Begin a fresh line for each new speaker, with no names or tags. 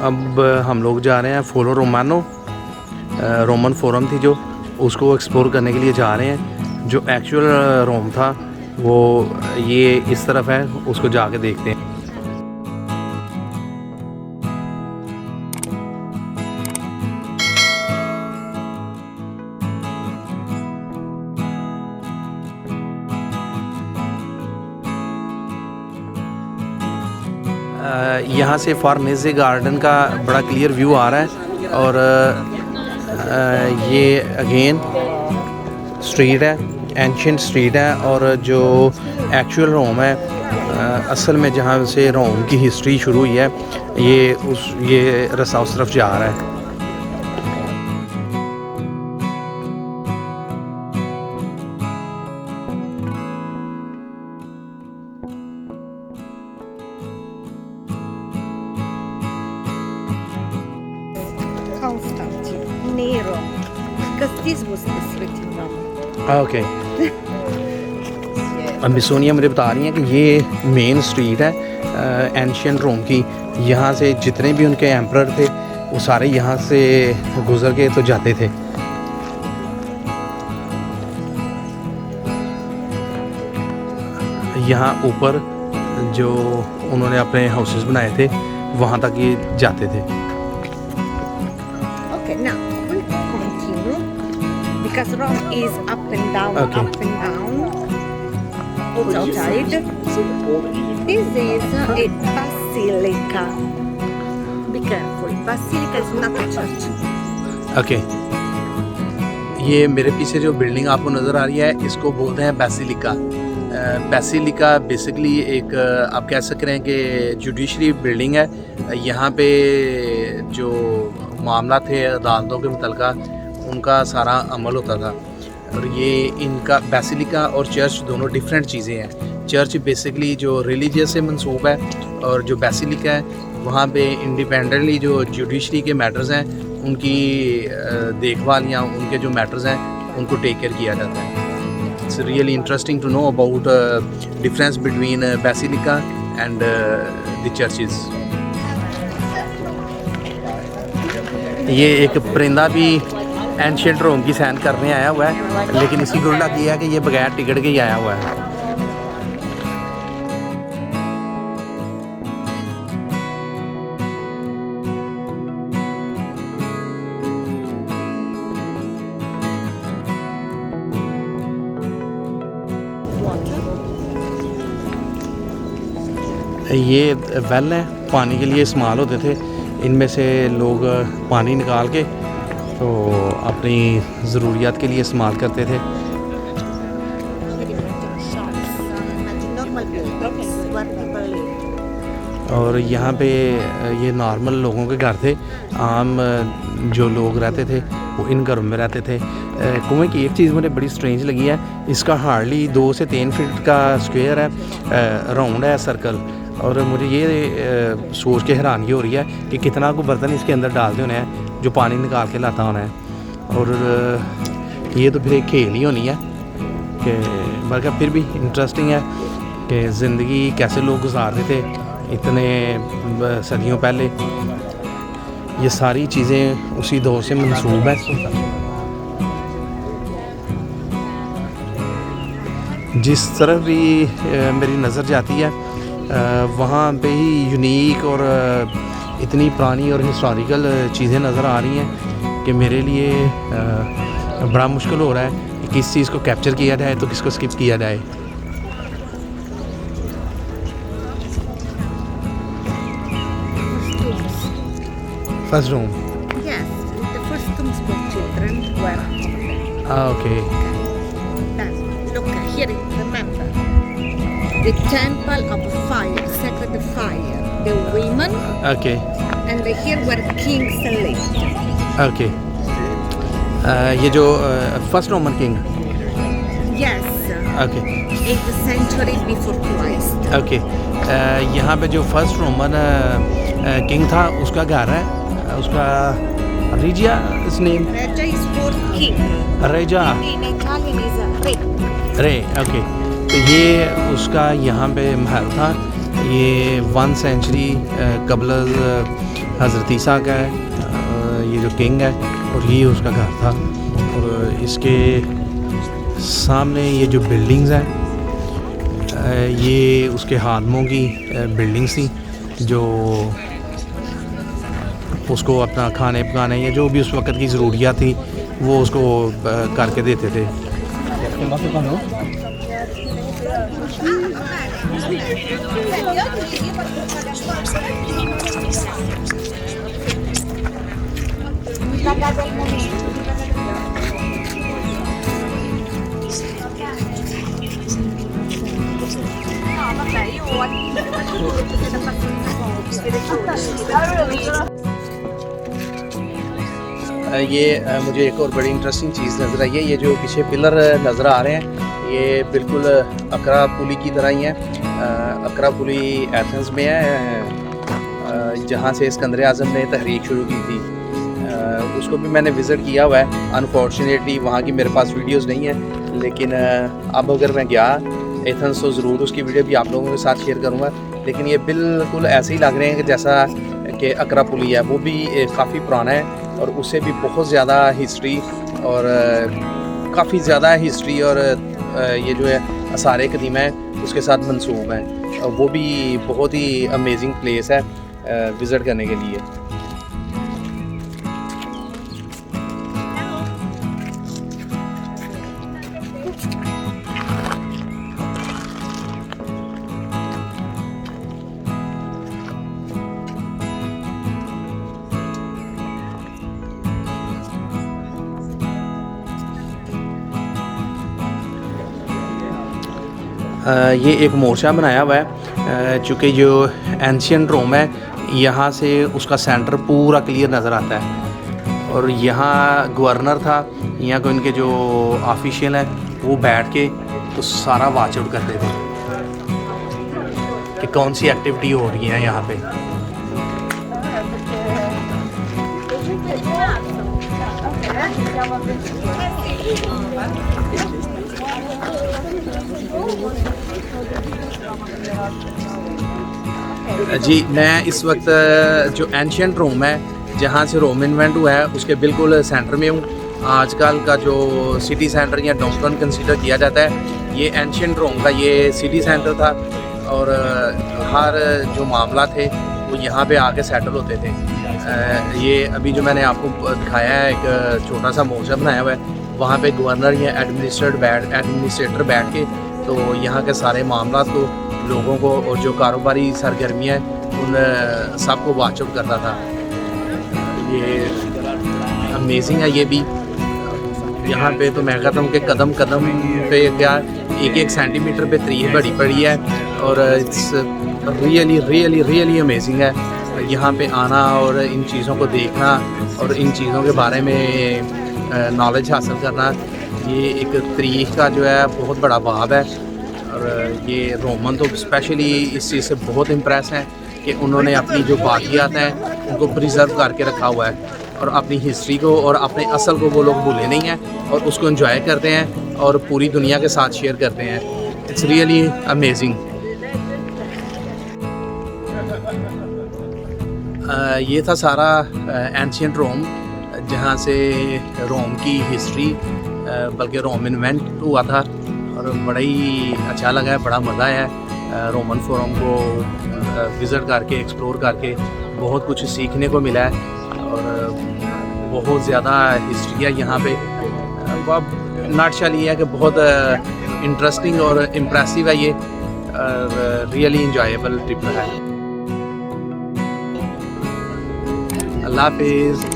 अब हम लोग जा रहे हैं फोरो रोमानो, रोमन फोरम थी जो, उसको एक्सप्लोर करने के लिए जा रहे हैं। जो एक्चुअल रोम था वो ये इस तरफ है, उसको जाके देखते हैं। यहाँ से फार्नेसे गार्डन का बड़ा क्लियर व्यू आ रहा है। और ये अगेन स्ट्रीट है, एंशिएंट स्ट्रीट है। और जो एक्चुअल रोम है, असल में जहाँ से रोम की हिस्ट्री शुरू हुई है, ये रास्ता उस तरफ जा रहा है।
Constantine Nero, because this was the street in Rome.
Okay. अम्मी सोनिया मुझे बता रही हैं कि ये मेन स्ट्रीट है एंशिएंट रोम की। यहाँ से जितने भी उनके एम्परर थे वो सारे यहाँ से गुजर के तो जाते थे। यहाँ ऊपर जो उन्होंने अपने हाउसेस बनाए थे वहाँ तक ये जाते थे।
Okay, now we continue because Rome is up and down,
Okay.
up and down. Also outside. This is a basilica. Be careful. Basilica is not a church.
Okay. ये मेरे पीछे जो बिल्डिंग आपको नज़र आ रही है इसको बोलते हैं बेसिलिका। बेसिलिका बेसिकली एक आप कह सकते हैं कि जुडिशरी बिल्डिंग है। यहाँ पे जो मामला थे अदालतों के मुतल्लिका उनका सारा अमल होता था। और ये इनका बेसिलिका और चर्च दोनों डिफरेंट चीज़ें हैं। चर्च बेसिकली जो रिलीजियस से मंसूब है, और जो बेसिलिका है वहाँ पे इंडिपेंडेंटली जो जुडिशरी के मैटर्स हैं उनकी देखभाल या उनके जो मैटर्स हैं उनको टेक केयर किया जाता है। It's really interesting to know about difference between basilica and the churches. ये एक परिंदा भी एंशिएंट रोम की सैन करने आया हुआ है, लेकिन इसकी गुल्ला किया है कि ये बगैर टिकट के ही आया हुआ है। ये वेल हैं, पानी के लिए इस्तेमाल होते थे। इनमें से लोग पानी निकाल के तो अपनी ज़रूरियात के लिए इस्तेमाल करते थे। और यहाँ पे ये नॉर्मल लोगों के घर थे, आम जो लोग रहते थे वो इन घरों में रहते थे। कुएं की एक चीज़ मुझे बड़ी स्ट्रेंज लगी है, इसका हार्डली 2 से 3 फीट का स्क्वायर है, राउंड है, सर्कल। और मुझे ये सोच के हैरानगी हो रही है कि कितना को बर्तन इसके अंदर डालते होने हैं जो पानी निकाल के लाता होना है। और ये तो फिर एक खेल ही होनी है कि बल्कि फिर भी इंटरेस्टिंग है कि ज़िंदगी कैसे लोग गुजारते थे इतने सदियों पहले। ये सारी चीज़ें उसी दौर से मंसूब है। जिस तरफ भी मेरी नज़र जाती है वहाँ पे ही यूनिक और इतनी पुरानी और हिस्टोरिकल चीज़ें नज़र आ रही हैं कि मेरे लिए बड़ा मुश्किल हो रहा है कि किस चीज़ को कैप्चर किया जाए तो किसको स्किप किया जाए। First room.
Yes, the first tombs for children were.
Okay.
Look here, remember the temple of fire, sacred fire. The women
okay
and here were kings and ladies.
Okay. ये जो first Roman king.
Yes,
okay
8th century before Christ.
Okay. यहाँ पे जो first Roman king था उसका घर है, उसका रेजिया इस name.
Regia is for king.
रेजा
In Italian is a re.
रे। ओके। तो ये उसका यहाँ पे महल था। ये 1 सेंचुरी कबल हज़रत ईसा का है, ये जो किंग है, और ये उसका घर था। और इसके सामने ये जो बिल्डिंग्स हैं, ये उसके हादमों की बिल्डिंग्स थी जो उसको अपना खाने पकाने या जो भी उस वक़्त की ज़रूरियात थी वो उसको करके देते थे। ये मुझे एक और बड़ी इंटरेस्टिंग चीज़ नज़र आई है। ये जो पीछे पिलर नज़र आ रहे हैं ये बिल्कुल अकरा पुली की तरह ही हैं। अकरा पुली एथेंस में है, जहाँ से सिकंदर आज़म ने तहरीक शुरू की थी। उसको भी मैंने विज़िट किया हुआ है। अनफॉर्चुनेटली वहाँ की मेरे पास वीडियोज़ नहीं है, लेकिन अब अगर मैं गया एथेंस तो ज़रूर उसकी वीडियो भी आप लोगों के साथ शेयर करूँगा। लेकिन ये बिल्कुल ऐसे ही लग रहे हैं कि जैसा कि अकरा पुली है, वो भी काफ़ी पुराना है और उससे भी बहुत ज़्यादा हिस्ट्री और काफ़ी ज़्यादा हिस्ट्री और ये जो है आसार कदीमा है उसके साथ मंसूब हैं। वो भी बहुत ही अमेजिंग प्लेस है विज़िट करने के लिए। ये एक मोर्चा बनाया हुआ है, चूँकि जो एंशियंट रोम है यहाँ से उसका सेंटर पूरा क्लियर नज़र आता है। और यहाँ गवर्नर था, यहाँ को इनके जो ऑफिशियल हैं वो बैठ के तो सारा वॉच आउट करते थे कि कौन सी एक्टिविटी हो रही है यहाँ पे। जी मैं इस वक्त जो एंशियंट रोम है जहाँ से रोम इन्वेंट हुआ है उसके बिल्कुल सेंटर में हूँ। आजकल का जो सिटी सेंटर या डाउनटाउन कंसीडर किया जाता है, ये एंशियंट रोम का ये सिटी सेंटर था और हर जो मामला थे वो यहाँ पे आके सेटल होते थे। ये अभी जो मैंने आपको दिखाया है एक छोटा सा मोर्चा बनाया हुआ है, वहाँ पे गवर्नर या एडमिनिस्ट्रेटर बैठ के तो यहाँ के सारे मामला को लोगों को और जो कारोबारी सरगर्मियाँ उन सबको वॉच आउट करता था। ये अमेजिंग है। ये भी यहाँ पे तो मैं कहता हूँ कि कदम कदम पे क्या एक सेंटीमीटर पे तरीह बड़ी पड़ी है और इट्स रियली अमेजिंग है। यहाँ पे आना और इन चीज़ों को देखना और इन चीज़ों के बारे में नॉलेज हासिल करना, ये एक तरीक़ का जो है बहुत बड़ा बाब है। और ये रोमन तो स्पेशली इस चीज़ से बहुत इम्प्रेस हैं कि उन्होंने अपनी जो बाकियात हैं उनको प्रिजर्व करके रखा हुआ है और अपनी हिस्ट्री को और अपने असल को वो लोग भूले नहीं हैं और उसको एंजॉय करते हैं और पूरी दुनिया के साथ शेयर करते हैं। It's really amazing. ये था सारा एंशियंट रोम, जहाँ से रोम की हिस्ट्री बल्कि रोम इन्वेंट हुआ था और बड़ा ही अच्छा लगा है, बड़ा मज़ा आया रोमन फोरम को विज़िट करके एक्सप्लोर करके। बहुत कुछ सीखने को मिला है और बहुत ज़्यादा हिस्ट्री है यहाँ पे। अब नटशल ये है कि बहुत इंटरेस्टिंग और इम्प्रेसिव है ये, रियली इंजॉयबल ट्रिप है। अल्लाह हाफिज़।